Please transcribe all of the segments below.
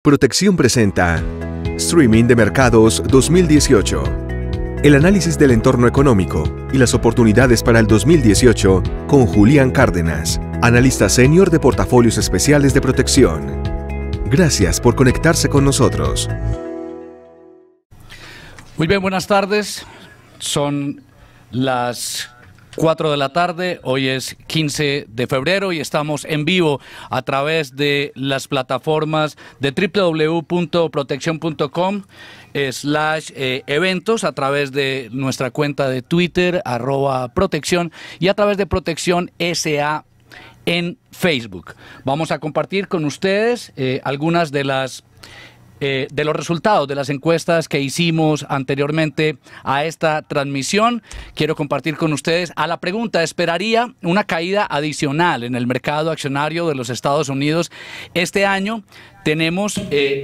Protección presenta Streaming de Mercados 2018. El análisis del entorno económico y las oportunidades para el 2018 con Julián Cárdenas, analista senior de portafolios especiales de protección. Gracias por conectarse con nosotros. Muy bien, buenas tardes. Son las 4 de la tarde, hoy es 15 de febrero y estamos en vivo a través de las plataformas de www.proteccion.com/eventos, a través de nuestra cuenta de Twitter, @protección, y a través de Protección SA en Facebook. Vamos a compartir con ustedes algunas de los resultados de las encuestas que hicimos anteriormente a esta transmisión. Quiero compartir con ustedes a la pregunta: ¿esperaría una caída adicional en el mercado accionario de los Estados Unidos este año? Tenemos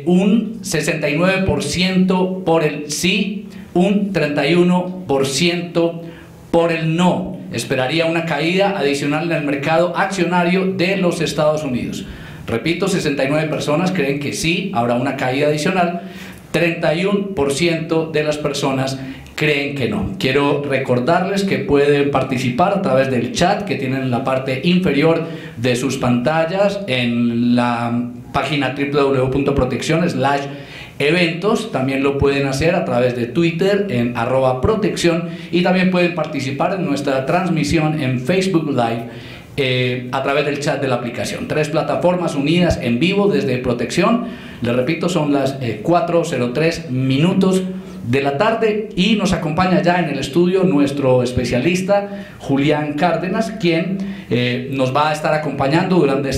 un 69% por el sí, un 31% por el no. Esperaría una caída adicional en el mercado accionario de los Estados Unidos. Repito, 69 personas creen que sí, habrá una caída adicional, 31% de las personas creen que no. Quiero recordarles que pueden participar a través del chat que tienen en la parte inferior de sus pantallas en la página www.proteccion/eventos. También lo pueden hacer a través de Twitter en @protección, y también pueden participar en nuestra transmisión en Facebook Live a través del chat de la aplicación. 3 plataformas unidas en vivo desde Protección. Les repito, son las 4:03 minutos de la tarde y nos acompaña ya en el estudio nuestro especialista Julián Cárdenas, quien nos va a estar acompañando durante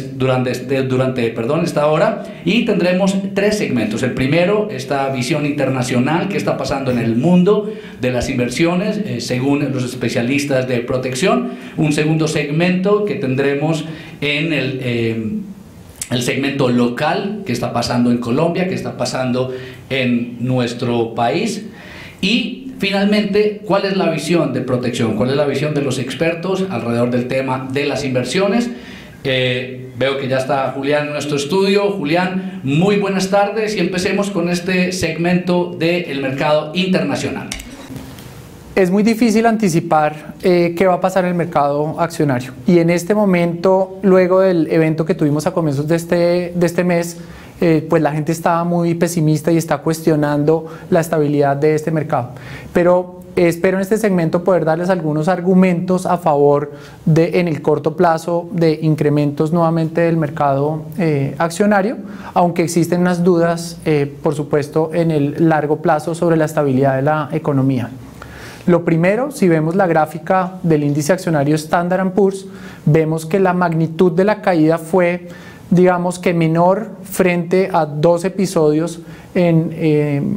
esta hora, y tendremos 3 segmentos. El primero, esta visión internacional, qué está pasando en el mundo de las inversiones según los especialistas de Protección. Un segundo segmento que tendremos en el segmento local, qué está pasando en Colombia, qué está pasando en nuestro país, y finalmente, ¿cuál es la visión de Protección? ¿Cuál es la visión de los expertos alrededor del tema de las inversiones? Veo que ya está Julián en nuestro estudio. Julián, muy buenas tardes, y empecemos con este segmento del mercado internacional. Es muy difícil anticipar qué va a pasar en el mercado accionario, y en este momento, luego del evento que tuvimos a comienzos de este mes, pues la gente estaba muy pesimista y está cuestionando la estabilidad de este mercado. Pero espero en este segmento poder darles algunos argumentos a favor en el corto plazo de incrementos nuevamente del mercado accionario, aunque existen unas dudas, por supuesto, en el largo plazo sobre la estabilidad de la economía. Lo primero, si vemos la gráfica del índice accionario Standard & Poor's, vemos que la magnitud de la caída fue, digamos que menor frente a 2 episodios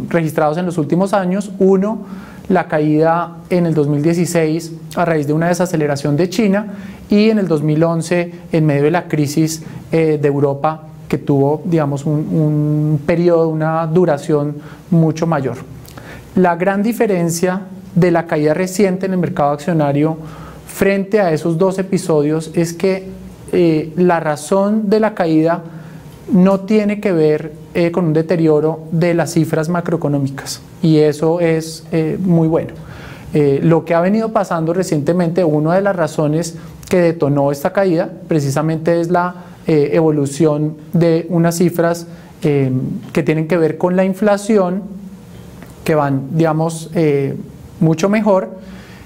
registrados en los últimos años. Uno, la caída en el 2016 a raíz de una desaceleración de China, y en el 2011 en medio de la crisis de Europa, que tuvo, digamos, un periodo, una duración mucho mayor. La gran diferencia de la caída reciente en el mercado accionario frente a esos 2 episodios es que la razón de la caída no tiene que ver con un deterioro de las cifras macroeconómicas, y eso es muy bueno. Lo que ha venido pasando recientemente, una de las razones que detonó esta caída precisamente es la evolución de unas cifras que tienen que ver con la inflación, que van, digamos, mucho mejor,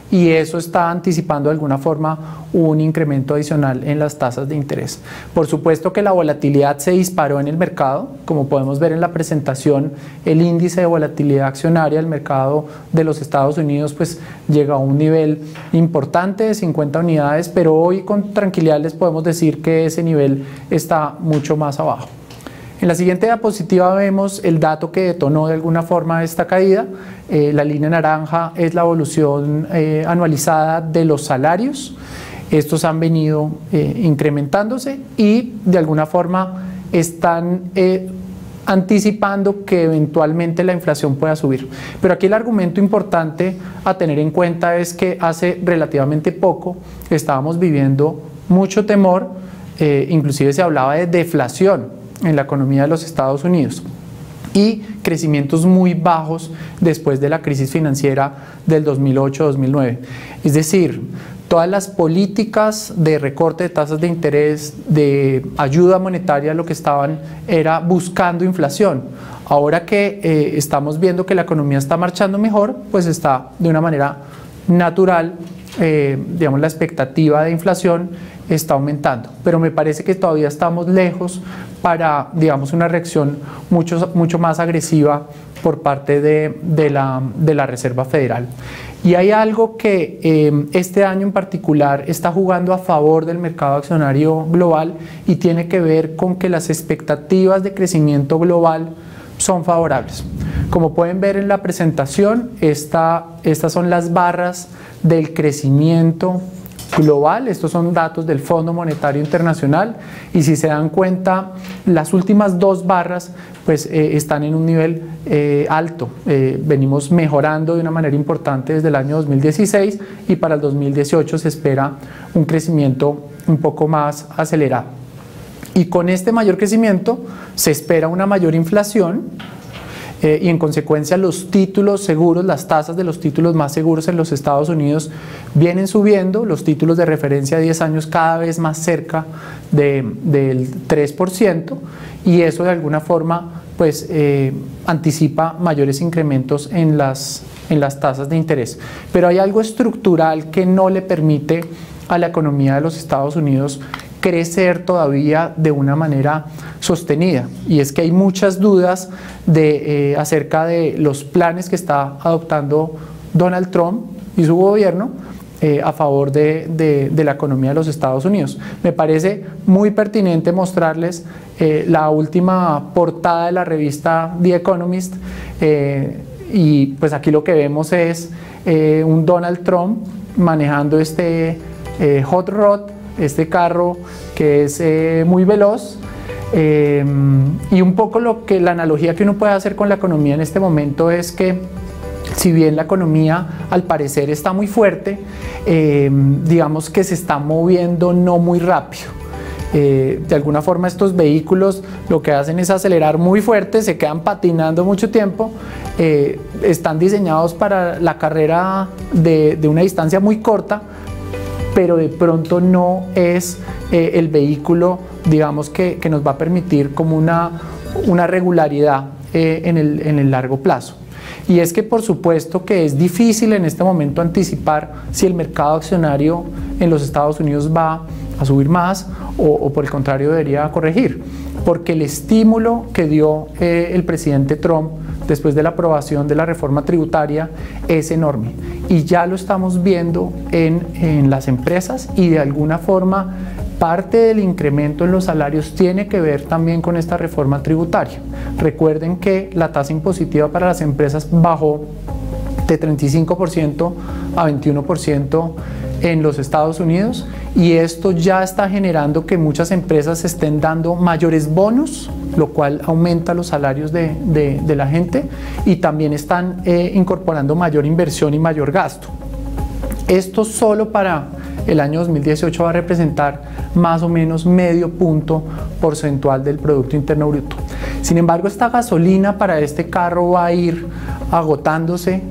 y eso está anticipando de alguna forma un incremento adicional en las tasas de interés. Por supuesto que la volatilidad se disparó en el mercado. Como podemos ver en la presentación, el índice de volatilidad accionaria del mercado de los Estados Unidos pues llega a un nivel importante de 50 unidades, pero hoy con tranquilidad les podemos decir que ese nivel está mucho más abajo. En la siguiente diapositiva vemos el dato que detonó de alguna forma esta caída. La línea naranja es la evolución anualizada de los salarios. Estos han venido incrementándose y de alguna forma están anticipando que eventualmente la inflación pueda subir. Pero aquí el argumento importante a tener en cuenta es que hace relativamente poco estábamos viviendo mucho temor, inclusive se hablaba de deflación en la economía de los Estados Unidos. y crecimientos muy bajos después de la crisis financiera del 2008-2009. Es decir, todas las políticas de recorte de tasas de interés, de ayuda monetaria, lo que estaban era buscando inflación. Ahora que estamos viendo que la economía está marchando mejor, pues está de una manera natural, digamos, la expectativa de inflación está aumentando, pero me parece que todavía estamos lejos para, digamos, una reacción mucho más agresiva por parte de la Reserva Federal. Y hay algo que este año en particular está jugando a favor del mercado accionario global y tiene que ver con que las expectativas de crecimiento global son favorables. Como pueden ver en la presentación, estas son las barras del crecimiento global. Estos son datos del Fondo Monetario Internacional y si se dan cuenta, las últimas dos barras pues están en un nivel alto. Venimos mejorando de una manera importante desde el año 2016 y para el 2018 se espera un crecimiento un poco más acelerado. Y con este mayor crecimiento se espera una mayor inflación y en consecuencia los títulos seguros, las tasas de los títulos más seguros en los Estados Unidos vienen subiendo, los títulos de referencia a 10 años cada vez más cerca del 3% y eso de alguna forma pues anticipa mayores incrementos en las tasas de interés. Pero hay algo estructural que no le permite a la economía de los Estados Unidos crecer todavía de una manera sostenida y es que hay muchas dudas acerca de los planes que está adoptando Donald Trump y su gobierno a favor de la economía de los Estados Unidos. Me parece muy pertinente mostrarles la última portada de la revista The Economist y pues aquí lo que vemos es un Donald Trump manejando este hot rod, este carro que es muy veloz y un poco la analogía que uno puede hacer con la economía en este momento es que si bien la economía al parecer está muy fuerte, digamos que se está moviendo no muy rápido. De alguna forma estos vehículos lo que hacen es acelerar muy fuerte, se quedan patinando mucho tiempo, están diseñados para la carrera de una distancia muy corta, pero de pronto no es el vehículo, digamos, que nos va a permitir como una regularidad en el largo plazo. Y es que por supuesto que es difícil en este momento anticipar si el mercado accionario en los Estados Unidos va a subir más o por el contrario debería corregir, porque el estímulo que dio el presidente Trump después de la aprobación de la reforma tributaria es enorme y ya lo estamos viendo en las empresas y de alguna forma parte del incremento en los salarios tiene que ver también con esta reforma tributaria. Recuerden que la tasa impositiva para las empresas bajó de 35% a 21% en los Estados Unidos y esto ya está generando que muchas empresas estén dando mayores bonos, lo cual aumenta los salarios de la gente y también están incorporando mayor inversión y mayor gasto. Esto solo para el año 2018 va a representar más o menos medio punto porcentual del Producto Interno Bruto. Sin embargo, esta gasolina para este carro va a ir agotándose.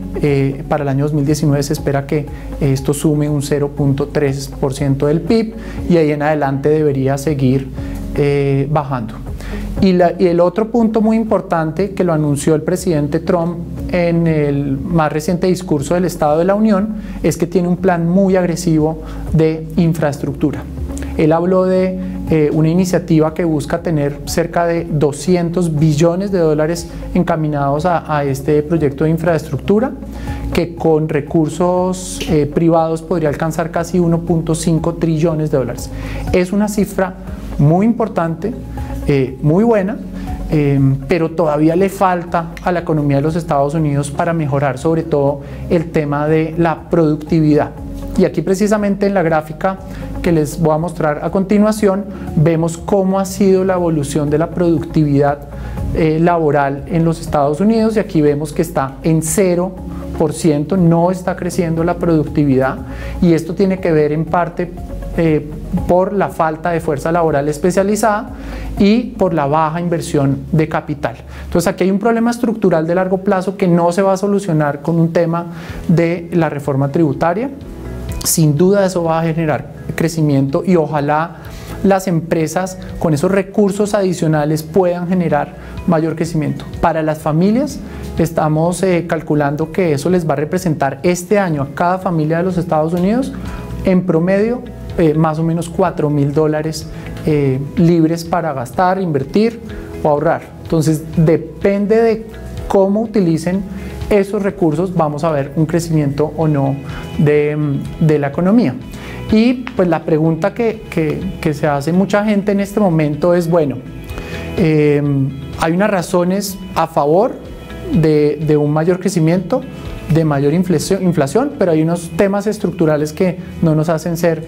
Para el año 2019 se espera que esto sume un 0.3% del PIB y ahí en adelante debería seguir bajando. Y el otro punto muy importante que lo anunció el presidente Trump en el más reciente discurso del Estado de la Unión es que tiene un plan muy agresivo de infraestructura. Él habló de una iniciativa que busca tener cerca de 200 billones de dólares encaminados a este proyecto de infraestructura, que con recursos privados podría alcanzar casi 1.5 trillones de dólares. Es una cifra muy importante, muy buena, pero todavía le falta a la economía de los Estados Unidos para mejorar sobre todo el tema de la productividad. Y aquí precisamente en la gráfica que les voy a mostrar a continuación vemos cómo ha sido la evolución de la productividad laboral en los Estados Unidos y aquí vemos que está en 0%, no está creciendo la productividad y esto tiene que ver en parte por la falta de fuerza laboral especializada y por la baja inversión de capital. Entonces aquí hay un problema estructural de largo plazo que no se va a solucionar con un tema de la reforma tributaria. Sin duda eso va a generar crecimiento y ojalá las empresas con esos recursos adicionales puedan generar mayor crecimiento. Para las familias estamos calculando que eso les va a representar este año a cada familia de los Estados Unidos en promedio más o menos $4.000 libres para gastar, invertir o ahorrar. Entonces depende de cómo utilicen esos recursos, vamos a ver un crecimiento o no de la economía. Y pues la pregunta que se hace mucha gente en este momento es, bueno, hay unas razones a favor de un mayor crecimiento, de mayor inflación, pero hay unos temas estructurales que no nos hacen ser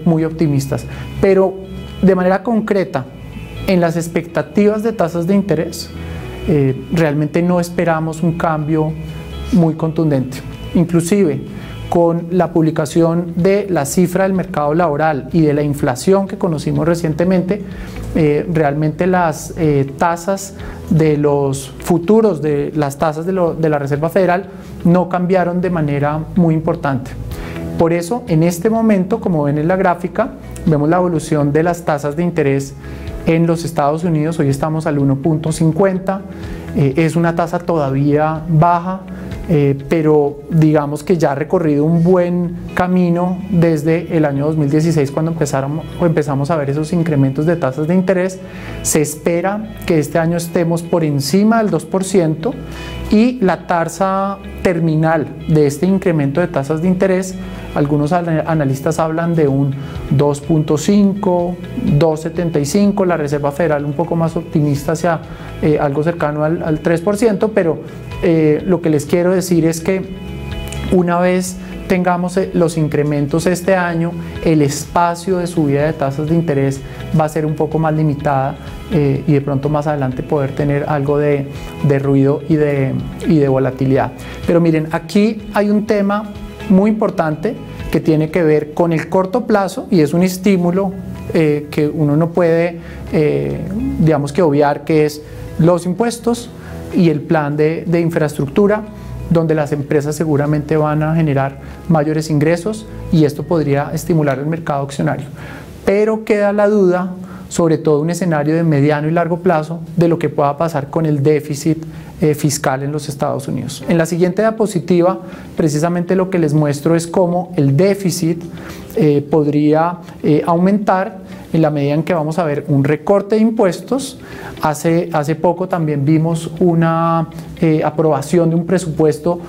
muy optimistas. Pero de manera concreta, en las expectativas de tasas de interés, realmente no esperamos un cambio muy contundente. Inclusive, con la publicación de la cifra del mercado laboral y de la inflación que conocimos recientemente, realmente las tasas de los futuros, de las tasas de la Reserva Federal, no cambiaron de manera muy importante. Por eso, en este momento, como ven en la gráfica, vemos la evolución de las tasas de interés en los Estados Unidos. Hoy estamos al 1.50, es una tasa todavía baja, pero digamos que ya ha recorrido un buen camino desde el año 2016 cuando empezamos a ver esos incrementos de tasas de interés. Se espera que este año estemos por encima del 2% y la tasa terminal de este incremento de tasas de interés, algunos analistas hablan de un 2.5, 2.75, la Reserva Federal un poco más optimista hacia algo cercano al 3%, pero lo que les quiero decir es que una vez tengamos los incrementos este año, el espacio de subida de tasas de interés va a ser un poco más limitada y de pronto más adelante poder tener algo de ruido y de volatilidad. Pero miren, aquí hay un tema muy importante que tiene que ver con el corto plazo y es un estímulo que uno no puede, digamos que obviar, que es los impuestos y el plan de infraestructura, donde las empresas seguramente van a generar mayores ingresos y esto podría estimular el mercado accionario. Pero queda la duda, sobre todo un escenario de mediano y largo plazo, de lo que pueda pasar con el déficit fiscal en los Estados Unidos. En la siguiente diapositiva, precisamente lo que les muestro es cómo el déficit podría aumentar en la medida en que vamos a ver un recorte de impuestos. Hace poco también vimos una aprobación de un presupuesto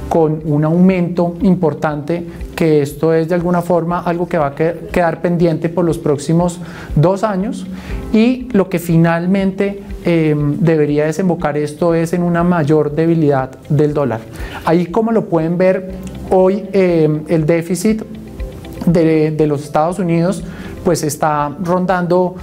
con un aumento importante, que esto es de alguna forma algo que va a quedar pendiente por los próximos 2 años, y lo que finalmente debería desembocar esto es en una mayor debilidad del dólar. Ahí, como lo pueden ver, hoy el déficit de los Estados Unidos pues está rondando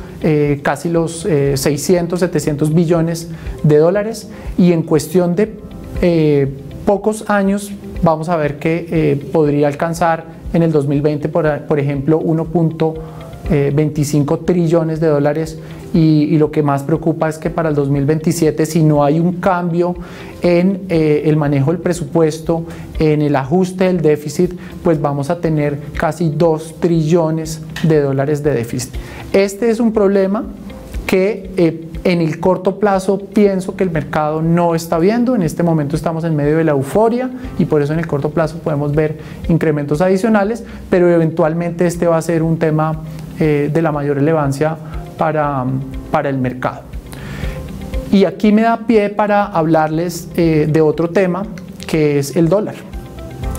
casi los 600, 700 billones de dólares, y en cuestión de pocos años vamos a ver que podría alcanzar en el 2020, por ejemplo, 1.25 trillones de dólares, y lo que más preocupa es que para el 2027, si no hay un cambio en el manejo del presupuesto, en el ajuste del déficit, pues vamos a tener casi 2 trillones de dólares de déficit. Este es un problema que en el corto plazo pienso que el mercado no está viendo. En este momento estamos en medio de la euforia y por eso en el corto plazo podemos ver incrementos adicionales, pero eventualmente este va a ser un tema de la mayor relevancia para el mercado. Y aquí me da pie para hablarles de otro tema, que es el dólar.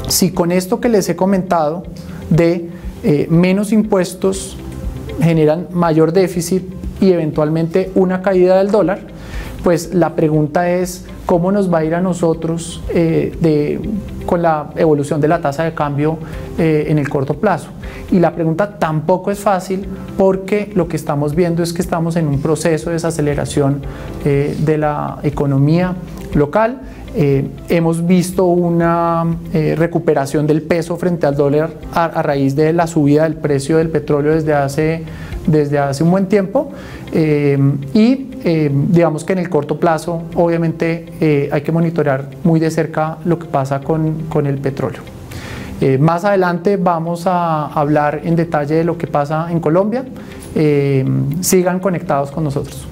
Si con esto que les he comentado de menos impuestos generan mayor déficit y eventualmente una caída del dólar, pues la pregunta es cómo nos va a ir a nosotros con la evolución de la tasa de cambio en el corto plazo. Y la pregunta tampoco es fácil porque lo que estamos viendo es que estamos en un proceso de desaceleración de la economía local. Hemos visto una recuperación del peso frente al dólar a raíz de la subida del precio del petróleo desde hace un buen tiempo digamos que en el corto plazo obviamente hay que monitorear muy de cerca lo que pasa con el petróleo. Más adelante vamos a hablar en detalle de lo que pasa en Colombia. Sigan conectados con nosotros.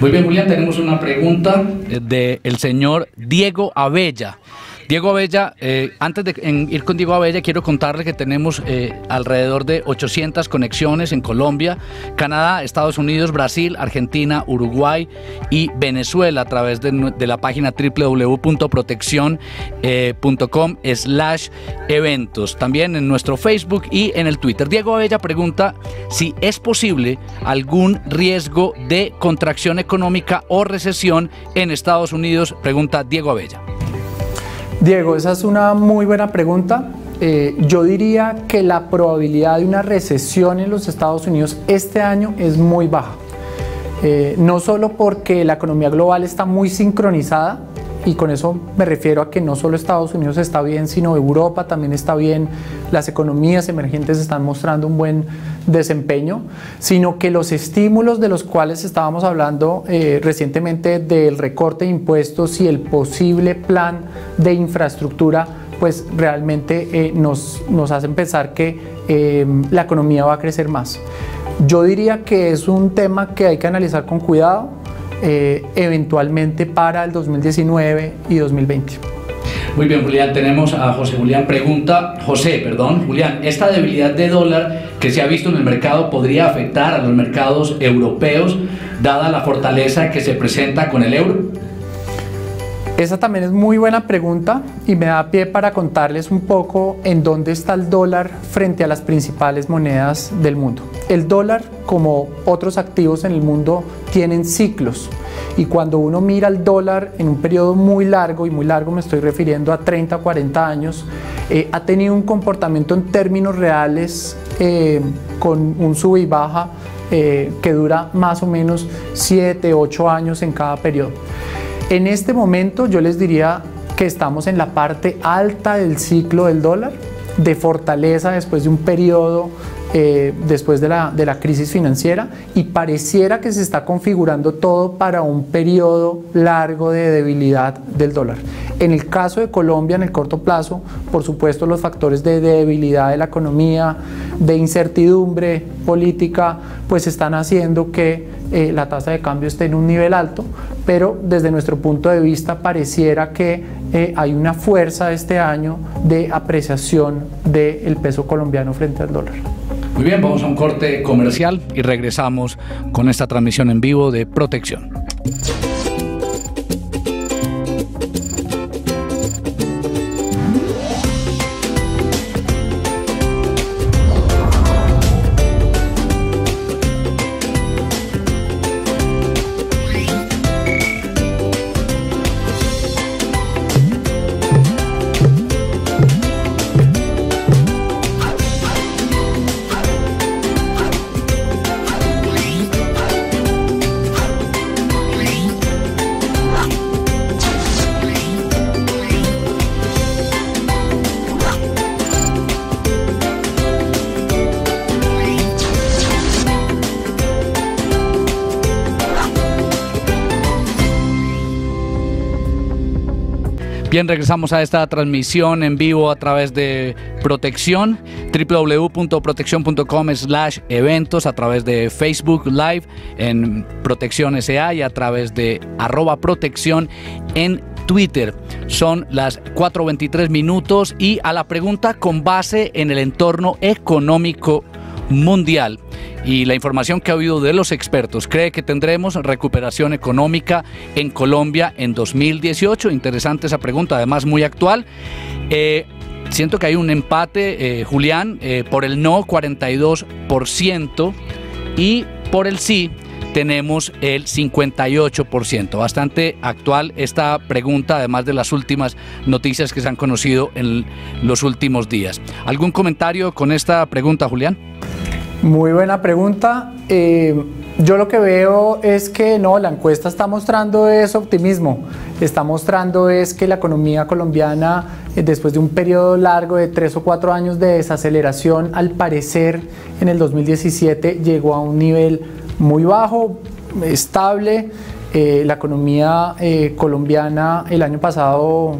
Muy bien, Julián, tenemos una pregunta del señor Diego Abella. Diego Abella, antes de ir con Diego Abella, quiero contarle que tenemos alrededor de 800 conexiones en Colombia, Canadá, Estados Unidos, Brasil, Argentina, Uruguay y Venezuela a través de la página www.proteccion.com/eventos. También en nuestro Facebook y en el Twitter. Diego Abella pregunta si es posible algún riesgo de contracción económica o recesión en Estados Unidos. Pregunta Diego Abella. Diego, esa es una muy buena pregunta. Yo diría que la probabilidad de una recesión en los Estados Unidos este año es muy baja. No solo porque la economía global está muy sincronizada, y con eso me refiero a que no solo Estados Unidos está bien, sino Europa también está bien, las economías emergentes están mostrando un buen desempeño, sino que los estímulos de los cuales estábamos hablando recientemente del recorte de impuestos y el posible plan de infraestructura, pues realmente nos hacen pensar que la economía va a crecer más. Yo diría que es un tema que hay que analizar con cuidado, eventualmente para el 2019 y 2020. Muy bien, Julián, tenemos a Julián, Julián, esta debilidad de dólar que se ha visto en el mercado podría afectar a los mercados europeos, dada la fortaleza que se presenta con el euro. Esa también es muy buena pregunta y me da pie para contarles un poco en dónde está el dólar frente a las principales monedas del mundo. El dólar, como otros activos en el mundo, tienen ciclos, y cuando uno mira el dólar en un periodo muy largo, y muy largo me estoy refiriendo a 30 o 40 años, ha tenido un comportamiento en términos reales con un sube y baja que dura más o menos 7, 8 años en cada periodo. En este momento yo les diría que estamos en la parte alta del ciclo del dólar, de fortaleza después de un periodo después de la crisis financiera, y pareciera que se está configurando todo para un periodo largo de debilidad del dólar. En el caso de Colombia, en el corto plazo, por supuesto los factores de debilidad de la economía, de incertidumbre política, pues están haciendo que la tasa de cambio esté en un nivel alto, pero desde nuestro punto de vista pareciera que hay una fuerza este año de apreciación del peso colombiano frente al dólar. Muy bien, vamos a un corte comercial y regresamos con esta transmisión en vivo de Protección. Bien, regresamos a esta transmisión en vivo a través de Protección, www.proteccion.com/eventos, a través de Facebook Live en Protección SA y a través de @protección en Twitter. Son las 4:23 minutos y a la pregunta con base en el entorno económico mundial y la información que ha habido de los expertos, ¿cree que tendremos recuperación económica en Colombia en 2018? Interesante esa pregunta, además muy actual. Siento que hay un empate, Julián, por el no 42% y por el sí tenemos el 58%. Bastante actual esta pregunta, además de las últimas noticias que se han conocido en los últimos días. ¿Algún comentario con esta pregunta, Julián? Muy buena pregunta. Yo lo que veo es que no, la encuesta está mostrando es optimismo, está mostrando es que la economía colombiana, después de un periodo largo de 3 o 4 años de desaceleración, al parecer en el 2017 llegó a un nivel muy bajo, estable. La economía colombiana el año pasado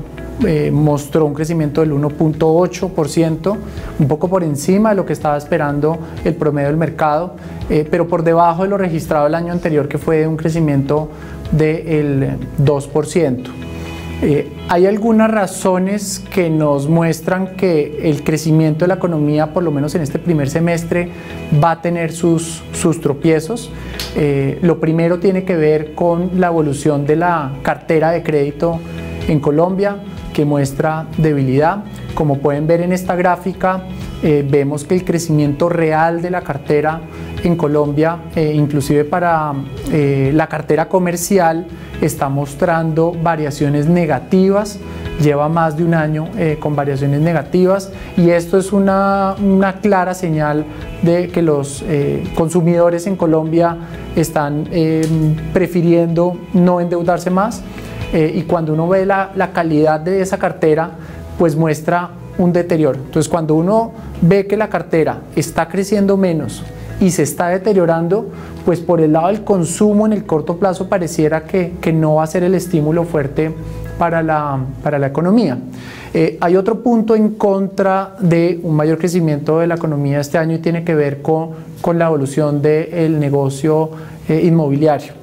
mostró un crecimiento del 1.8%, un poco por encima de lo que estaba esperando el promedio del mercado, pero por debajo de lo registrado el año anterior, que fue un crecimiento del 2%. Hay algunas razones que nos muestran que el crecimiento de la economía, por lo menos en este primer semestre, va a tener sus tropiezos. Lo primero tiene que ver con la evolución de la cartera de crédito en Colombia, que muestra debilidad. Como pueden ver en esta gráfica, vemos que el crecimiento real de la cartera en Colombia, inclusive para la cartera comercial, está mostrando variaciones negativas, lleva más de un año con variaciones negativas, y esto es una clara señal de que los consumidores en Colombia están prefiriendo no endeudarse más, y cuando uno ve la calidad de esa cartera, pues muestra un deterioro. Entonces, cuando uno ve que la cartera está creciendo menos y se está deteriorando, pues por el lado del consumo en el corto plazo pareciera que no va a ser el estímulo fuerte para la economía. Hay otro punto en contra de un mayor crecimiento de la economía este año, y tiene que ver con la evolución del negocio inmobiliario.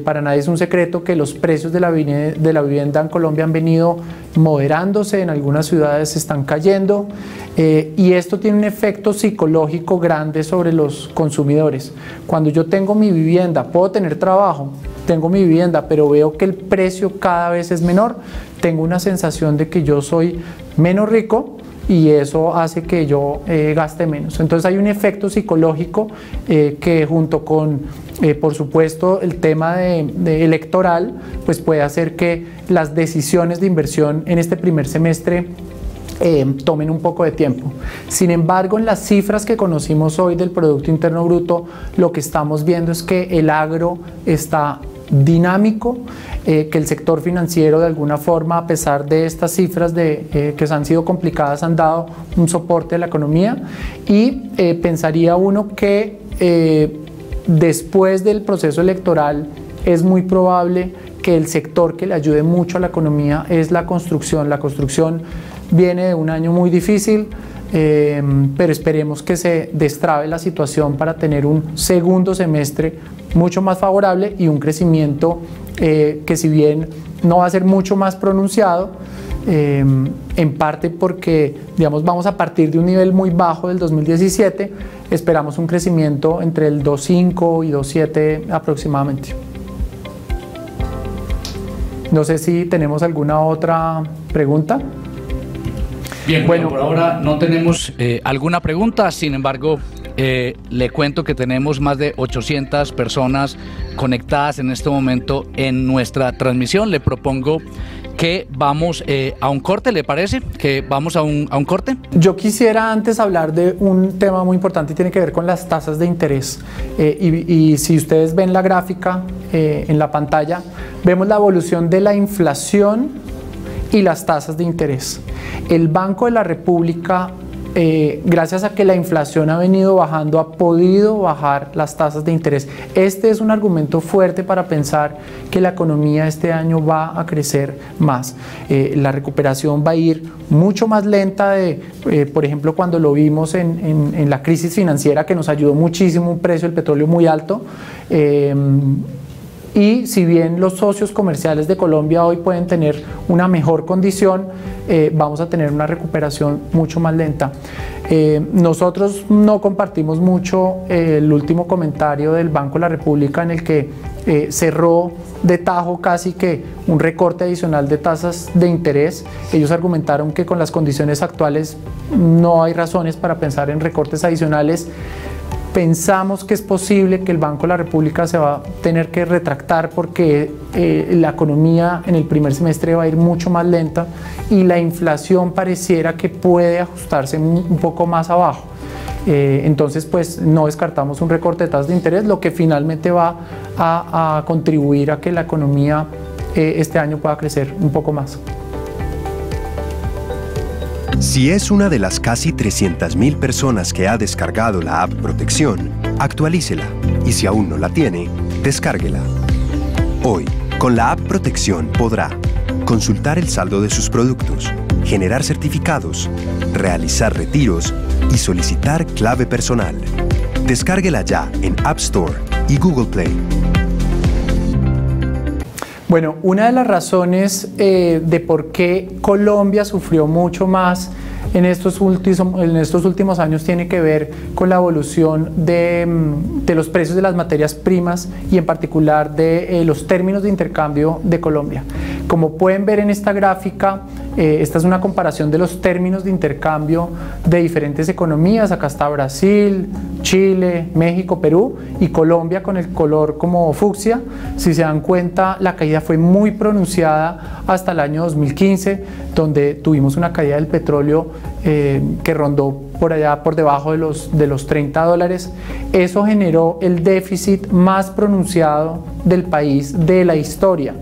Para nadie es un secreto que los precios de la vivienda en Colombia han venido moderándose, en algunas ciudades están cayendo, y esto tiene un efecto psicológico grande sobre los consumidores. Cuando yo tengo mi vivienda, puedo tener trabajo, tengo mi vivienda, pero veo que el precio cada vez es menor, tengo una sensación de que yo soy menos rico, y eso hace que yo gaste menos. Entonces hay un efecto psicológico que, junto con por supuesto el tema electoral, pues puede hacer que las decisiones de inversión en este primer semestre tomen un poco de tiempo. Sin embargo, en las cifras que conocimos hoy del Producto Interno Bruto, lo que estamos viendo es que el agro está dinámico, que el sector financiero, de alguna forma, a pesar de estas cifras que han sido complicadas, han dado un soporte a la economía, y pensaría uno que después del proceso electoral es muy probable que el sector que le ayude mucho a la economía es la construcción. La construcción viene de un año muy difícil, pero esperemos que se destrabe la situación para tener un segundo semestre mucho más favorable y un crecimiento que, si bien no va a ser mucho más pronunciado, en parte porque, digamos, vamos a partir de un nivel muy bajo del 2017, esperamos un crecimiento entre el 2.5 y 2.7 aproximadamente. No sé si tenemos alguna otra pregunta. Bien, bueno, por ahora no tenemos alguna pregunta, sin embargo, le cuento que tenemos más de 800 personas conectadas en este momento en nuestra transmisión. Le propongo que vamos a un corte, ¿le parece? ¿Que vamos a un corte? Yo quisiera antes hablar de un tema muy importante y tiene que ver con las tasas de interés. Y si ustedes ven la gráfica en la pantalla, vemos la evolución de la inflación y las tasas de interés. El Banco de la República, gracias a que la inflación ha venido bajando, ha podido bajar las tasas de interés. Este es un argumento fuerte para pensar que la economía este año va a crecer más. La recuperación va a ir mucho más lenta por ejemplo, cuando lo vimos en la crisis financiera, que nos ayudó muchísimo, un precio del petróleo muy alto. Y si bien los socios comerciales de Colombia hoy pueden tener una mejor condición, vamos a tener una recuperación mucho más lenta. Nosotros no compartimos mucho el último comentario del Banco de la República, en el que cerró de tajo casi que un recorte adicional de tasas de interés. Ellos argumentaron que con las condiciones actuales no hay razones para pensar en recortes adicionales. Pensamos que es posible que el Banco de la República se va a tener que retractar porque la economía en el primer semestre va a ir mucho más lenta y la inflación pareciera que puede ajustarse un poco más abajo. Entonces, pues no descartamos un recorte de tasas de interés, lo que finalmente va a contribuir a que la economía este año pueda crecer un poco más. Si es una de las casi 300.000 personas que ha descargado la app Protección, actualícela y si aún no la tiene, descárguela. Hoy, con la app Protección podrá consultar el saldo de sus productos, generar certificados, realizar retiros y solicitar clave personal. Descárguela ya en App Store y Google Play. Bueno, una de las razones de por qué Colombia sufrió mucho más en estos últimos años tiene que ver con la evolución de los precios de las materias primas y en particular de los términos de intercambio de Colombia. Como pueden ver en esta gráfica, esta es una comparación de los términos de intercambio de diferentes economías. Acá está Brasil, Chile, México, Perú y Colombia con el color como fucsia. Si se dan cuenta, la caída fue muy pronunciada hasta el año 2015, donde tuvimos una caída del petróleo que rondó por allá por debajo de los $30. Eso generó el déficit más pronunciado del país de la historia,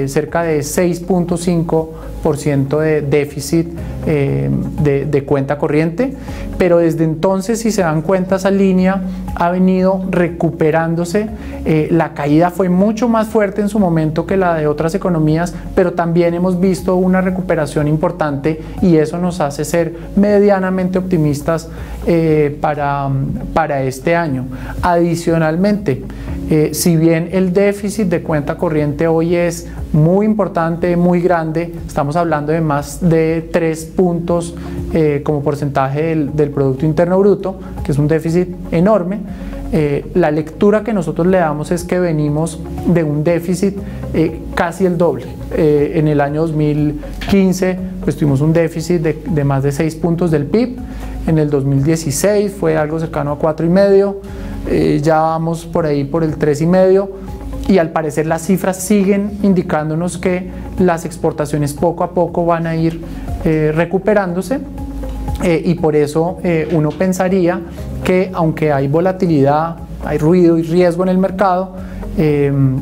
cerca de 6.5% de déficit de cuenta corriente, pero desde entonces, si se dan cuenta, esa línea ha venido recuperándose. La caída fue mucho más fuerte en su momento que la de otras economías, pero también hemos visto una recuperación importante y eso nos hace ser medianamente optimistas para este año. Adicionalmente, si bien el déficit de cuenta corriente hoy es muy importante, muy grande, estamos hablando de más de 3 puntos como porcentaje del Producto Interno Bruto, que es un déficit enorme. La lectura que nosotros le damos es que venimos de un déficit casi el doble. En el año 2015 pues tuvimos un déficit de más de 6 puntos del PIB. En el 2016 fue algo cercano a 4,5. Ya vamos por ahí por el 3,5. Y al parecer las cifras siguen indicándonos que las exportaciones poco a poco van a ir recuperándose y por eso uno pensaría que aunque hay volatilidad, hay ruido y riesgo en el mercado,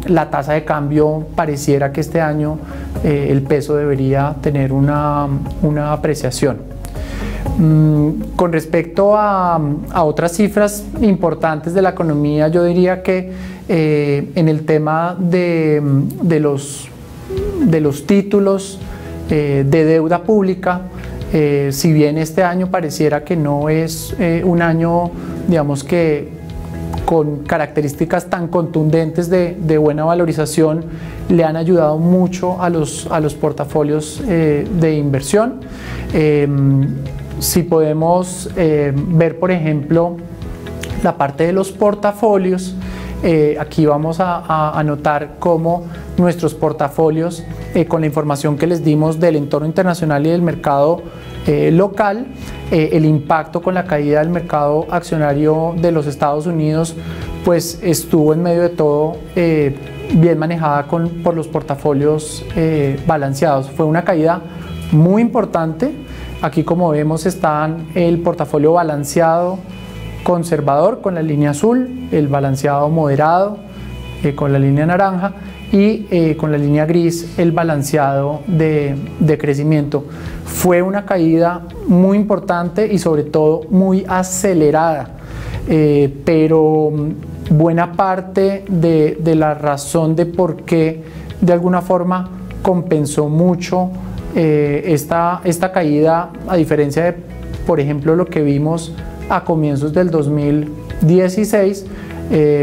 la tasa de cambio pareciera que este año el peso debería tener una apreciación. Con respecto a otras cifras importantes de la economía, yo diría que en el tema de los títulos de deuda pública, si bien este año pareciera que no es un año, digamos que con características tan contundentes de buena valorización, le han ayudado mucho a los portafolios de inversión. Si podemos ver, por ejemplo, la parte de los portafolios, aquí vamos a notar cómo nuestros portafolios, con la información que les dimos del entorno internacional y del mercado local, el impacto con la caída del mercado accionario de los Estados Unidos, pues estuvo en medio de todo bien manejada por los portafolios balanceados. Fue una caída muy importante. Aquí, como vemos, están el portafolio balanceado conservador con la línea azul, el balanceado moderado con la línea naranja y con la línea gris el balanceado de crecimiento. Fue una caída muy importante y sobre todo muy acelerada, pero buena parte de la razón de por qué de alguna forma compensó mucho esta caída, a diferencia de, por ejemplo, lo que vimos a comienzos del 2016,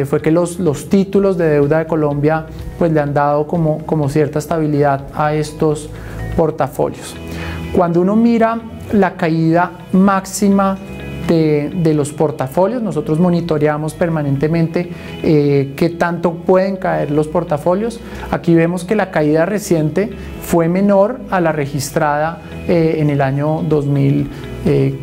fue que los títulos de deuda de Colombia pues le han dado como cierta estabilidad a estos portafolios. Cuando uno mira la caída máxima de los portafolios. Nosotros monitoreamos permanentemente qué tanto pueden caer los portafolios. Aquí vemos que la caída reciente fue menor a la registrada en el año 2000,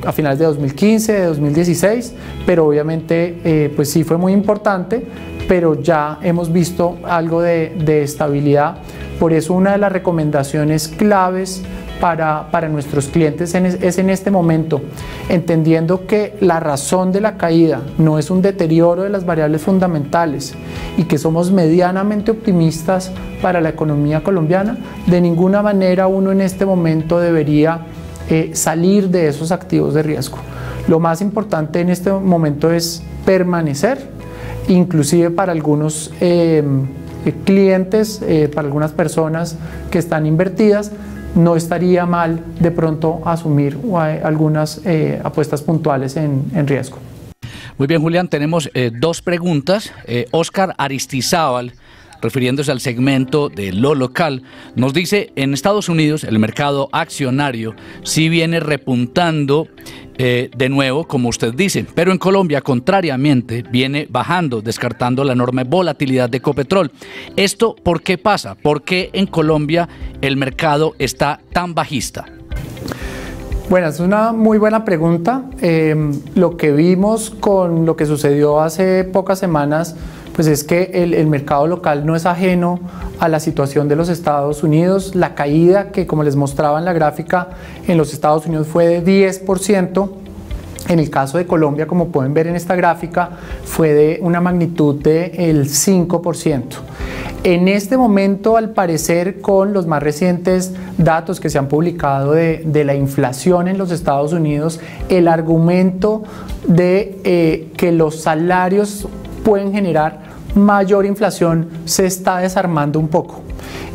a finales de 2015, de 2016, pero obviamente pues sí fue muy importante, pero ya hemos visto algo de estabilidad. Por eso una de las recomendaciones claves para nuestros clientes es en este momento, entendiendo que la razón de la caída no es un deterioro de las variables fundamentales y que somos medianamente optimistas para la economía colombiana. De ninguna manera uno en este momento debería salir de esos activos de riesgo. Lo más importante en este momento es permanecer, inclusive para algunos clientes, para algunas personas que están invertidas, no estaría mal de pronto asumir algunas apuestas puntuales en riesgo. Muy bien, Julián, tenemos dos preguntas. Oscar Aristizábal, refiriéndose al segmento de lo local, nos dice: en Estados Unidos el mercado accionario sí viene repuntando de nuevo, como usted dice, pero en Colombia, contrariamente, viene bajando, descartando la enorme volatilidad de Ecopetrol. ¿Esto por qué pasa? ¿Por qué en Colombia el mercado está tan bajista? Bueno, es una muy buena pregunta. Lo que vimos con lo que sucedió hace pocas semanas, pues es que el mercado local no es ajeno a la situación de los Estados Unidos. La caída que, como les mostraba en la gráfica, en los Estados Unidos fue de 10%. En el caso de Colombia, como pueden ver en esta gráfica, fue de una magnitud del 5%. En este momento, al parecer, con los más recientes datos que se han publicado de la inflación en los Estados Unidos, el argumento de que los salarios pueden generar mayor inflación se está desarmando un poco,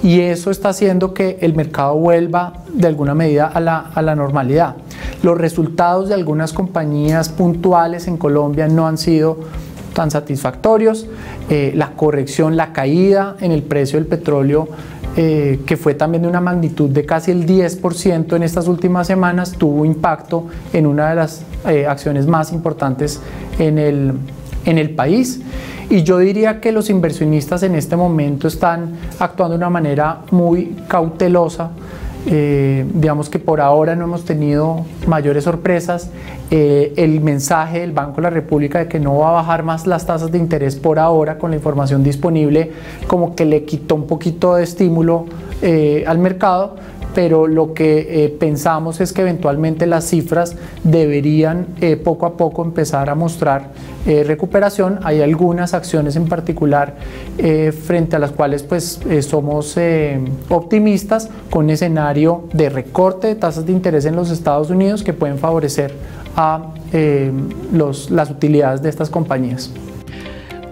y eso está haciendo que el mercado vuelva de alguna medida a la normalidad. Los resultados de algunas compañías puntuales en Colombia no han sido tan satisfactorios. La corrección, la caída en el precio del petróleo, que fue también de una magnitud de casi el 10% en estas últimas semanas, tuvo impacto en una de las acciones más importantes en el país. Y yo diría que los inversionistas en este momento están actuando de una manera muy cautelosa. Digamos que por ahora no hemos tenido mayores sorpresas. El mensaje del Banco de la República de que no va a bajar más las tasas de interés por ahora, con la información disponible, como que le quitó un poquito de estímulo al mercado, pero lo que pensamos es que eventualmente las cifras deberían poco a poco empezar a mostrar recuperación. Hay algunas acciones en particular frente a las cuales pues somos optimistas, con un escenario de recorte de tasas de interés en los Estados Unidos que pueden favorecer a las utilidades de estas compañías.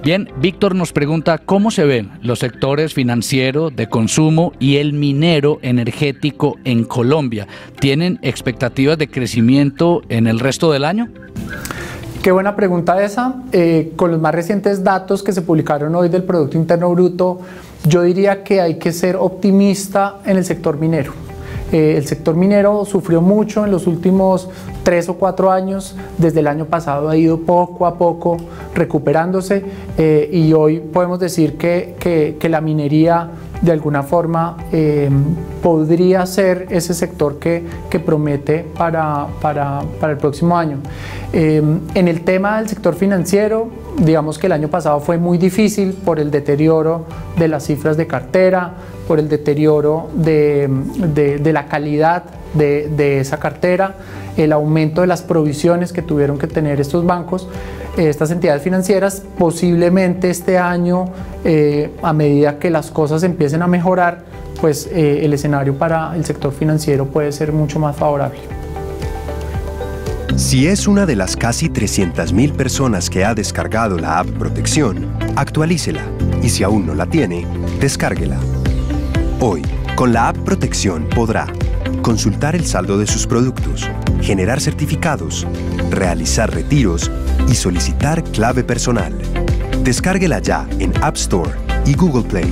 Bien, Víctor nos pregunta cómo se ven los sectores financiero, de consumo y el minero energético en Colombia. ¿Tienen expectativas de crecimiento en el resto del año? Qué buena pregunta esa. Con los más recientes datos que se publicaron hoy del Producto Interno Bruto, yo diría que hay que ser optimista en el sector minero. El sector minero sufrió mucho en los últimos 3 o 4 años. Desde el año pasado ha ido poco a poco recuperándose, y hoy podemos decir que la minería de alguna forma podría ser ese sector que promete para el próximo año. En el tema del sector financiero, digamos que el año pasado fue muy difícil por el deterioro de las cifras de cartera, por el deterioro de la calidad de esa cartera, el aumento de las provisiones que tuvieron que tener estos bancos, estas entidades financieras. Posiblemente este año, a medida que las cosas empiecen a mejorar, pues el escenario para el sector financiero puede ser mucho más favorable. Si es una de las casi 300.000 personas que ha descargado la app Protección, actualícela, y si aún no la tiene, descárguela. Hoy, con la app Protección podrá consultar el saldo de sus productos, generar certificados, realizar retiros y solicitar clave personal. Descárguela ya en App Store y Google Play.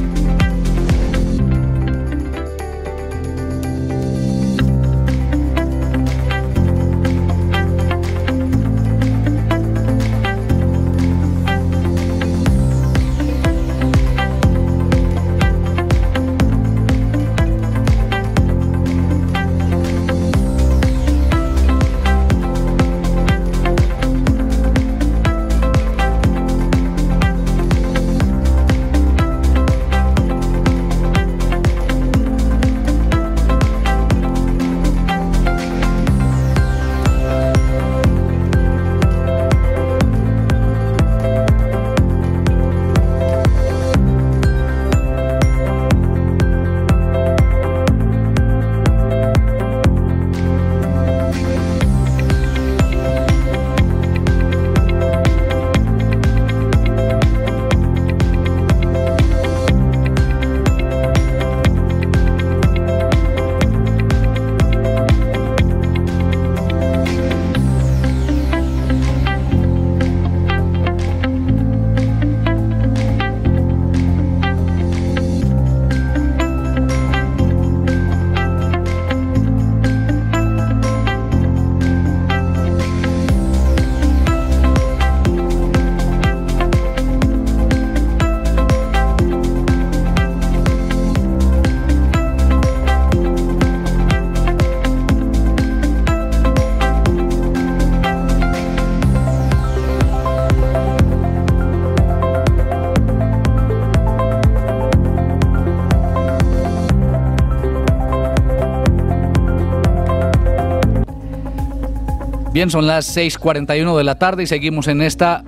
Bien, son las 6:41 de la tarde y seguimos en esta...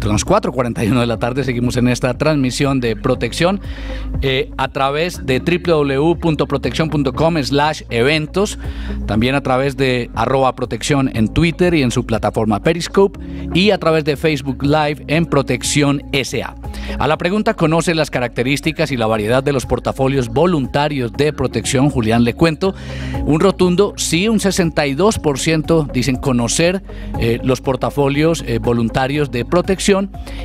Son las 4:41 de la tarde, seguimos en esta transmisión de Protección a través de www.proteccion.com/eventos, también a través de @protección en Twitter y en su plataforma Periscope, y a través de Facebook Live en Protección SA. A la pregunta ¿conoce las características y la variedad de los portafolios voluntarios de Protección? Julián, le cuento un rotundo sí, un 62% dicen conocer los portafolios voluntarios de Protección,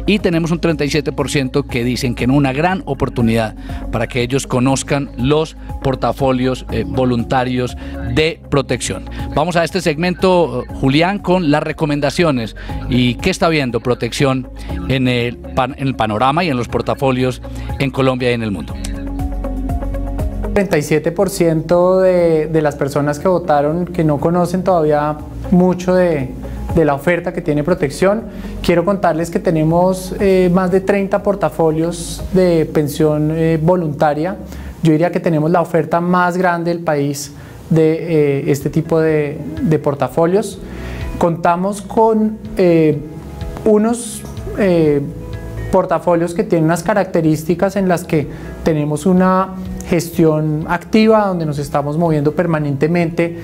y tenemos un 37% que dicen que es una gran oportunidad para que ellos conozcan los portafolios voluntarios de Protección. Vamos a este segmento, Julián, con las recomendaciones y qué está viendo Protección en el panorama y en los portafolios en Colombia y en el mundo. 37% de las personas que votaron que no conocen todavía mucho de la oferta que tiene Protección. Quiero contarles que tenemos más de 30 portafolios de pensión voluntaria. Yo diría que tenemos la oferta más grande del país de este tipo de portafolios. Contamos con unos portafolios que tienen unas características en las que tenemos una gestión activa, donde nos estamos moviendo permanentemente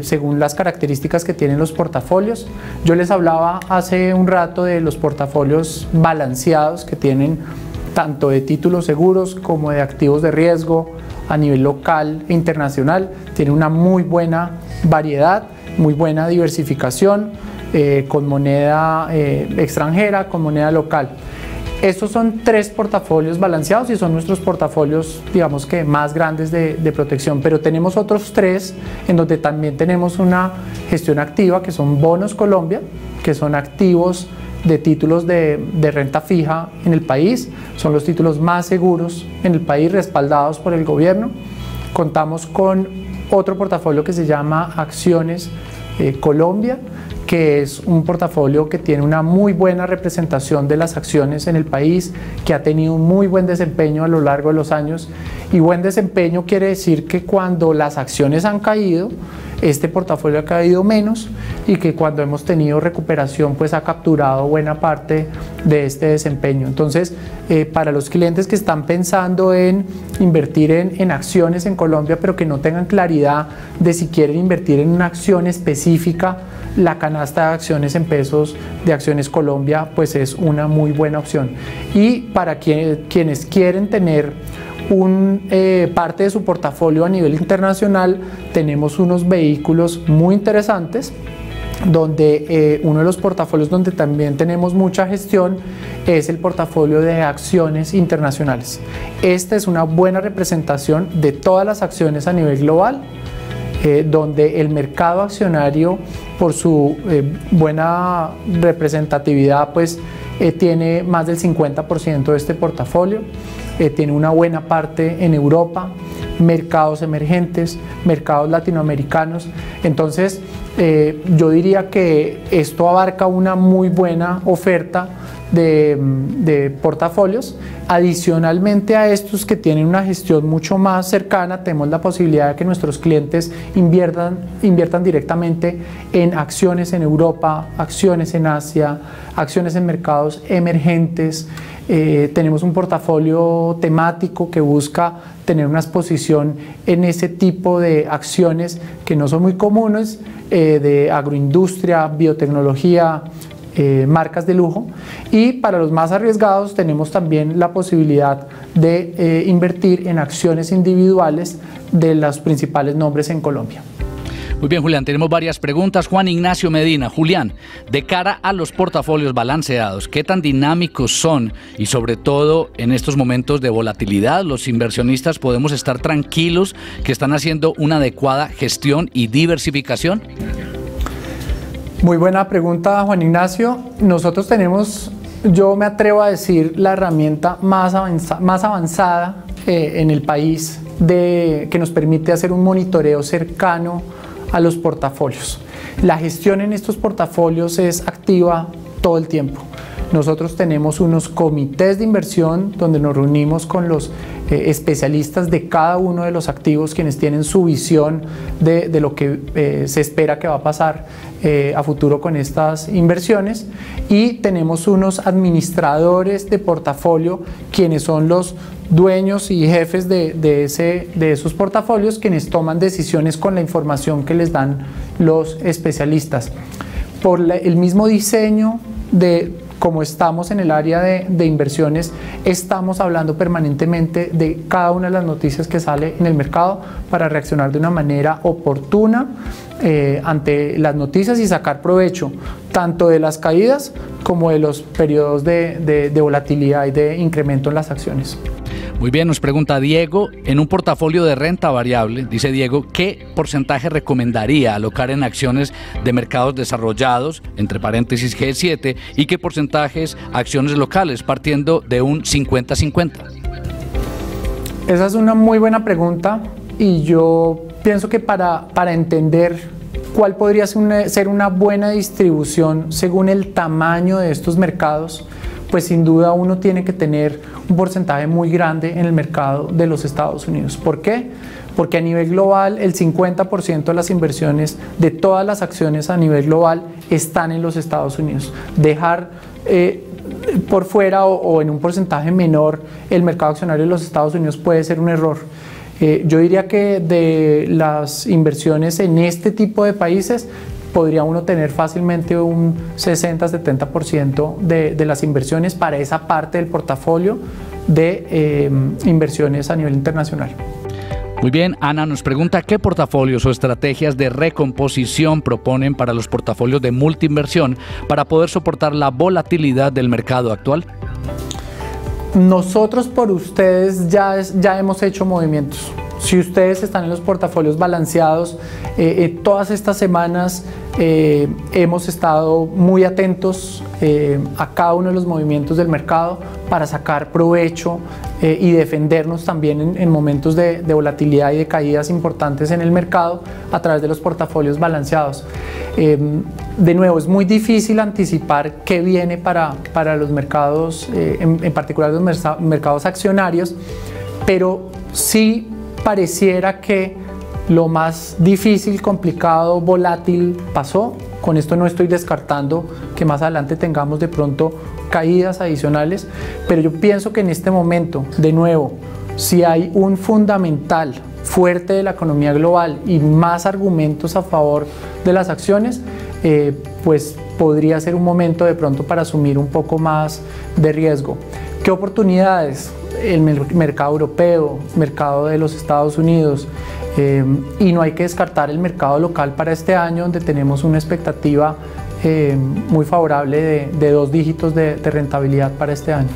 según las características que tienen los portafolios. Yo les hablaba hace un rato de los portafolios balanceados que tienen tanto de títulos seguros como de activos de riesgo a nivel local e internacional. Tiene una muy buena variedad, muy buena diversificación, con moneda extranjera, con moneda local. Estos son 3 portafolios balanceados y son nuestros portafolios, digamos que más grandes de Protección, pero tenemos otros 3 en donde también tenemos una gestión activa, que son Bonos Colombia, que son activos de títulos de renta fija en el país, son los títulos más seguros en el país, respaldados por el gobierno. Contamos con otro portafolio que se llama Acciones Colombia, que es un portafolio que tiene una muy buena representación de las acciones en el país, que ha tenido un muy buen desempeño a lo largo de los años. Y buen desempeño quiere decir que cuando las acciones han caído, este portafolio ha caído menos, y que cuando hemos tenido recuperación pues ha capturado buena parte de este desempeño. Entonces, para los clientes que están pensando en invertir en acciones en Colombia, pero que no tengan claridad de si quieren invertir en una acción específica, la canasta de acciones en pesos de Acciones Colombia pues es una muy buena opción. Y para quienes quieren tener parte de su portafolio a nivel internacional, tenemos unos vehículos muy interesantes, donde uno de los portafolios donde también tenemos mucha gestión es el portafolio de acciones internacionales. Esta es una buena representación de todas las acciones a nivel global, donde el mercado accionario, por su buena representatividad, pues tiene más del 50% de este portafolio. Tiene una buena parte en Europa, mercados emergentes, mercados latinoamericanos. Entonces, yo diría que esto abarca una muy buena oferta de portafolios. Adicionalmente a estos que tienen una gestión mucho más cercana, tenemos la posibilidad de que nuestros clientes inviertan directamente en acciones en Europa, acciones en Asia, acciones en mercados emergentes. Tenemos un portafolio temático que busca tener una exposición en ese tipo de acciones que no son muy comunes, de agroindustria, biotecnología, marcas de lujo. Y para los más arriesgados tenemos también la posibilidad de invertir en acciones individuales de los principales nombres en Colombia. Muy bien, Julián, tenemos varias preguntas. Juan Ignacio Medina. Julián, de cara a los portafolios balanceados, ¿qué tan dinámicos son? Y sobre todo en estos momentos de volatilidad, ¿los inversionistas podemos estar tranquilos que están haciendo una adecuada gestión y diversificación? Muy buena pregunta, Juan Ignacio. Nosotros tenemos, yo me atrevo a decir, la herramienta más avanzada en el país que nos permite hacer un monitoreo cercano a los portafolios. La gestión en estos portafolios es activa todo el tiempo. Nosotros tenemos unos comités de inversión donde nos reunimos con los especialistas de cada uno de los activos, quienes tienen su visión de lo que se espera que va a pasar a futuro con estas inversiones, y tenemos unos administradores de portafolio, quienes son los dueños y jefes de esos portafolios, quienes toman decisiones con la información que les dan los especialistas. Por el mismo diseño de como estamos en el área de inversiones, estamos hablando permanentemente de cada una de las noticias que sale en el mercado para reaccionar de una manera oportuna ante las noticias y sacar provecho tanto de las caídas como de los periodos de volatilidad y de incremento en las acciones. Muy bien, nos pregunta Diego, en un portafolio de renta variable, dice Diego, ¿qué porcentaje recomendaría alocar en acciones de mercados desarrollados, entre paréntesis G7, y qué porcentajes acciones locales, partiendo de un 50-50? Esa es una muy buena pregunta, y yo pienso que para entender cuál podría ser una buena distribución según el tamaño de estos mercados, pues sin duda uno tiene que tener un porcentaje muy grande en el mercado de los Estados Unidos. ¿Por qué? Porque a nivel global el 50% de las inversiones de todas las acciones a nivel global están en los Estados Unidos. Dejar por fuera o en un porcentaje menor el mercado accionario de los Estados Unidos puede ser un error. Yo diría que de las inversiones en este tipo de países podría uno tener fácilmente un 60-70% de las inversiones para esa parte del portafolio de inversiones a nivel internacional. Muy bien, Ana nos pregunta qué portafolios o estrategias de recomposición proponen para los portafolios de multiinversión para poder soportar la volatilidad del mercado actual. Nosotros por ustedes ya hemos hecho movimientos. Si ustedes están en los portafolios balanceados, todas estas semanas hemos estado muy atentos a cada uno de los movimientos del mercado para sacar provecho y defendernos también en momentos de volatilidad y de caídas importantes en el mercado a través de los portafolios balanceados. De nuevo, es muy difícil anticipar qué viene para los mercados, en particular los mercados accionarios, pero sí pareciera que lo más difícil, complicado, volátil pasó. Con esto no estoy descartando que más adelante tengamos de pronto caídas adicionales, pero yo pienso que en este momento, de nuevo, si hay un fundamental fuerte de la economía global y más argumentos a favor de las acciones, pues podría ser un momento de pronto para asumir un poco más de riesgo. ¿Qué oportunidades? El mercado europeo, mercado de los Estados Unidos, y no hay que descartar el mercado local para este año, donde tenemos una expectativa muy favorable de 2 dígitos de rentabilidad para este año.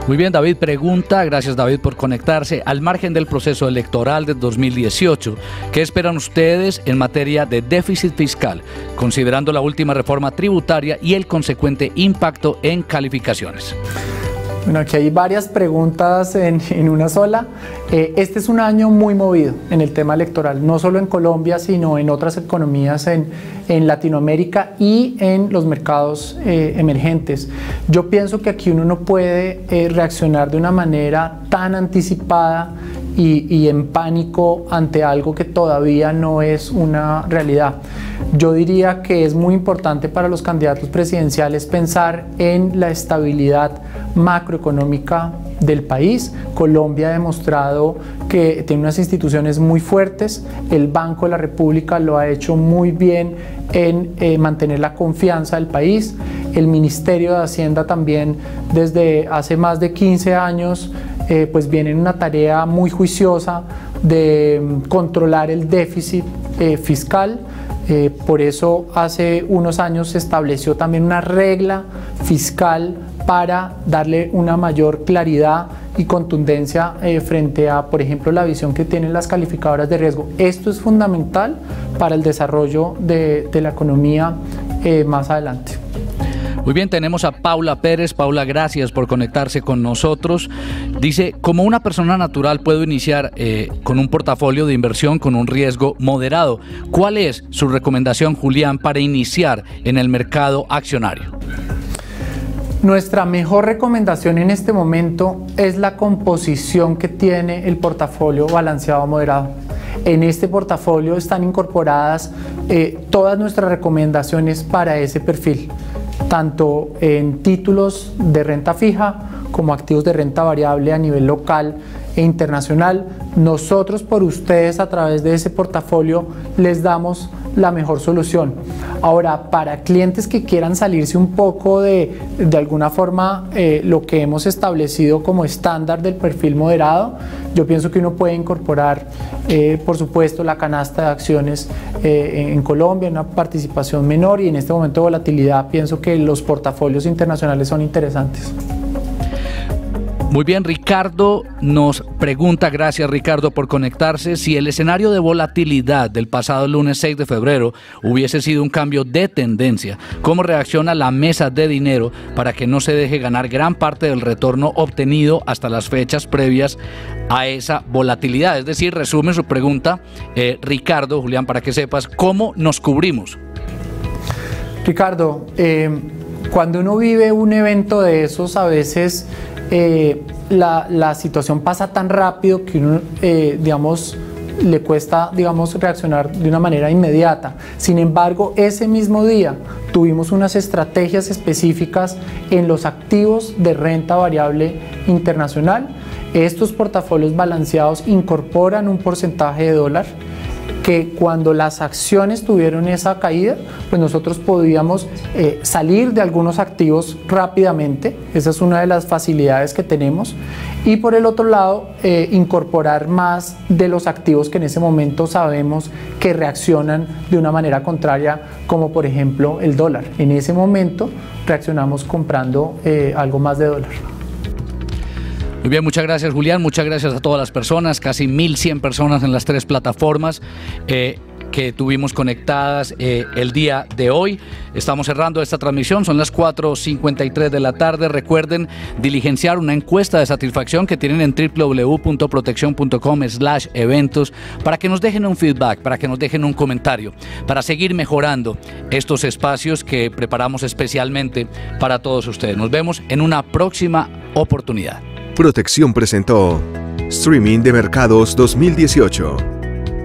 Muy bien, David pregunta, gracias David por conectarse, al margen del proceso electoral de 2018, ¿qué esperan ustedes en materia de déficit fiscal, considerando la última reforma tributaria y el consecuente impacto en calificaciones? Bueno, aquí hay varias preguntas en una sola. Este es un año muy movido en el tema electoral, no solo en Colombia, sino en otras economías en Latinoamérica y en los mercados emergentes. Yo pienso que aquí uno no puede reaccionar de una manera tan anticipada y en pánico ante algo que todavía no es una realidad. Yo diría que es muy importante para los candidatos presidenciales pensar en la estabilidad macroeconómica del país. Colombia ha demostrado que tiene unas instituciones muy fuertes. El Banco de la República lo ha hecho muy bien en mantener la confianza del país. El Ministerio de Hacienda también desde hace más de 15 años pues viene en una tarea muy juiciosa de controlar el déficit fiscal. Por eso hace unos años se estableció también una regla fiscal para darle una mayor claridad y contundencia frente a, por ejemplo, la visión que tienen las calificadoras de riesgo. Esto es fundamental para el desarrollo de la economía más adelante. Muy bien, tenemos a Paula Pérez. Paula, gracias por conectarse con nosotros. Dice, como una persona natural puedo iniciar con un portafolio de inversión con un riesgo moderado. ¿Cuál es su recomendación, Julián, para iniciar en el mercado accionario? Nuestra mejor recomendación en este momento es la composición que tiene el portafolio balanceado moderado. En este portafolio están incorporadas todas nuestras recomendaciones para ese perfil, tanto en títulos de renta fija como activos de renta variable a nivel local e internacional. Nosotros por ustedes a través de ese portafolio les damos la mejor solución. Ahora, para clientes que quieran salirse un poco de alguna forma lo que hemos establecido como estándar del perfil moderado, yo pienso que uno puede incorporar por supuesto la canasta de acciones en Colombia, una participación menor, y en este momento de volatilidad pienso que los portafolios internacionales son interesantes. Muy bien, Ricardo nos pregunta, gracias Ricardo por conectarse, si el escenario de volatilidad del pasado lunes 6 de febrero hubiese sido un cambio de tendencia, ¿cómo reacciona la mesa de dinero para que no se deje ganar gran parte del retorno obtenido hasta las fechas previas a esa volatilidad? Es decir, resume su pregunta, Ricardo, Julián, para que sepas, ¿cómo nos cubrimos? Ricardo, cuando uno vive un evento de esos, a veces la situación pasa tan rápido que uno, digamos, le cuesta, digamos, reaccionar de una manera inmediata. Sin embargo, ese mismo día tuvimos unas estrategias específicas en los activos de renta variable internacional. Estos portafolios balanceados incorporan un porcentaje de dólar que cuando las acciones tuvieron esa caída, pues nosotros podíamos salir de algunos activos rápidamente. Esa es una de las facilidades que tenemos. Y por el otro lado, incorporar más de los activos que en ese momento sabemos que reaccionan de una manera contraria, como por ejemplo el dólar. En ese momento reaccionamos comprando algo más de dólar. Muy bien, muchas gracias Julián, muchas gracias a todas las personas, casi 1.100 personas en las 3 plataformas que tuvimos conectadas el día de hoy. Estamos cerrando esta transmisión, son las 4:53 de la tarde. Recuerden diligenciar una encuesta de satisfacción que tienen en www.proteccion.com/eventos para que nos dejen un feedback, para que nos dejen un comentario, para seguir mejorando estos espacios que preparamos especialmente para todos ustedes. Nos vemos en una próxima oportunidad. Protección presentó Streaming de Mercados 2018.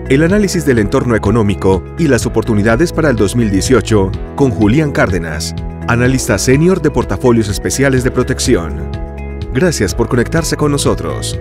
El análisis del entorno económico y las oportunidades para el 2018 con Julián Cárdenas, analista senior de portafolios especiales de protección. Gracias por conectarse con nosotros.